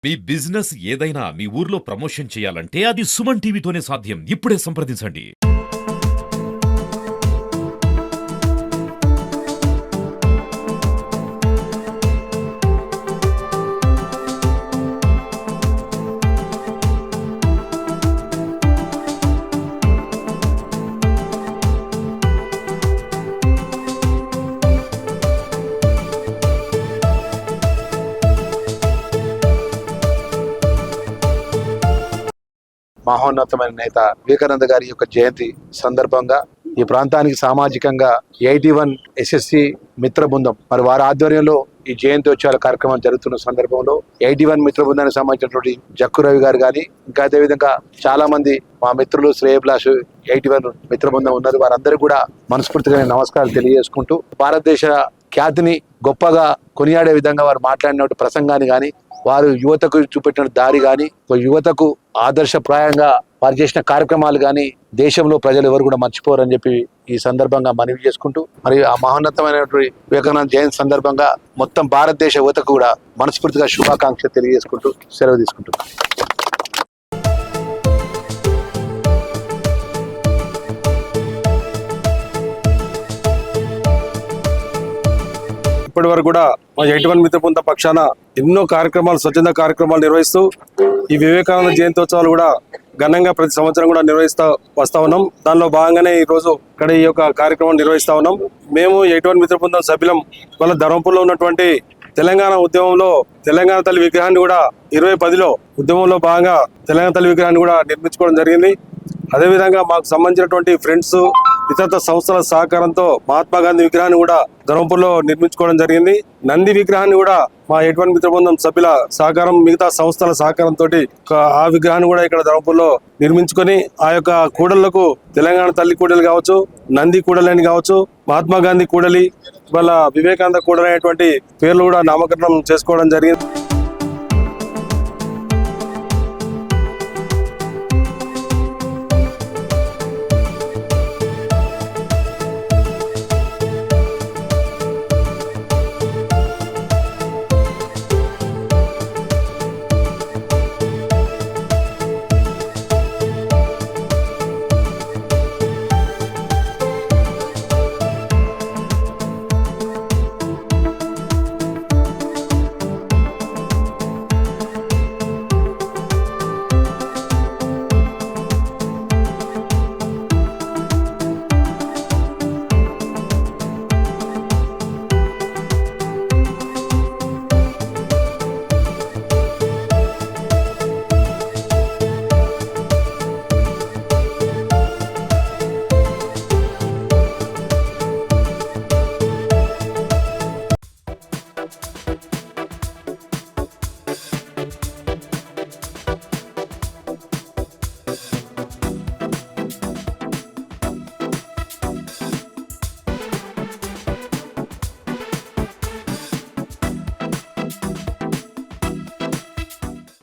మీ business ఏదైనా మీ ఊర్లో promotion చేయాలంటే అది సుమన్ టీవీతోనే సాధ్యం. ఇప్పుడే సంప్రదించండి. మహోన్నతమైన నేత వివేకానంద గారి యొక్క జయంతి సందర్భంగా ఈ ప్రాంతానికి సామాజికంగా 81 SSC మిత్ర బృందం మరి వారి ఆధ్వర్యంలో ఈ జయంత్యోత్సవాల కార్యక్రమం జరుగుతున్న సందర్భంలో 81 మిత్ర బృందానికి సంబంధించినటువంటి జక్కు రవి గారు కానీ ఇంకా అదేవిధంగా చాలా మంది మా మిత్రులు శ్రేయభిలాష్ 81 మిత్ర బృందం ఉన్నారు. వారందరూ కూడా మనస్ఫూర్తిగా నమస్కారాలు తెలియజేసుకుంటూ భారతదేశ ఖ్యాతిని గొప్పగా కొనియాడే విధంగా వారు మాట్లాడిన ప్రసంగాన్ని కానీ వారు యువతకు చూపెట్టిన దారి కానీ యువతకు ఆదర్శప్రాయంగా వారు చేసిన కార్యక్రమాలు కానీ దేశంలో ప్రజలు ఎవరు కూడా మర్చిపోరని చెప్పి ఈ సందర్భంగా మనవి చేసుకుంటూ మరి ఆ మహోన్నతమైనటువంటి వివేకానంద జయంతి సందర్భంగా మొత్తం భారతదేశ యువతకు కూడా మనస్ఫూర్తిగా శుభాకాంక్షలు తెలియజేసుకుంటూ సెలవు తీసుకుంటున్నాం. ఇప్పటి వరకు కూడా మా 81 మిత్ర బృంద పక్షాన ఎన్నో కార్యక్రమాలు స్వచ్ఛంద కార్యక్రమాలు నిర్వహిస్తూ ఈ వివేకానంద జయంత్యోత్సవాలు కూడా ఘనంగా ప్రతి సంవత్సరం కూడా వస్తా ఉన్నాం. దానిలో భాగంగానే ఈ రోజు ఇక్కడ ఈ యొక్క కార్యక్రమం నిర్వహిస్తా ఉన్నాం. మేము 81 మిత్ర బృందం సభ్యులం. వాళ్ళ ధర్మపురంలో ఉన్నటువంటి తెలంగాణ ఉద్యమంలో తెలంగాణ తల్లి విగ్రహాన్ని కూడా 2010లో ఉద్యమంలో భాగంగా తెలంగాణ తల్లి విగ్రహాన్ని కూడా నిర్మించుకోవడం జరిగింది. అదేవిధంగా మాకు సంబంధించినటువంటి ఫ్రెండ్స్ ఇతర సంస్థల సహకారంతో మహాత్మా గాంధీ విగ్రహాన్ని కూడా ధర్మపూర్లో నిర్మించుకోవడం జరిగింది. నంది విగ్రహాన్ని కూడా మా 81 మిత్ర బృందం సభ్యుల సహకారం మిగతా సంస్థల సహకారంతో ఆ విగ్రహాన్ని కూడా ఇక్కడ ధర్మపూర్లో నిర్మించుకొని ఆ యొక్క కూడళ్లకు తెలంగాణ తల్లి కూడలి కావచ్చు, నంది కూడలని కావచ్చు, మహాత్మా గాంధీ కూడలి, వాళ్ళ వివేకానంద కూడలి అనేటువంటి పేర్లు కూడా నామకరణం చేసుకోవడం జరిగింది.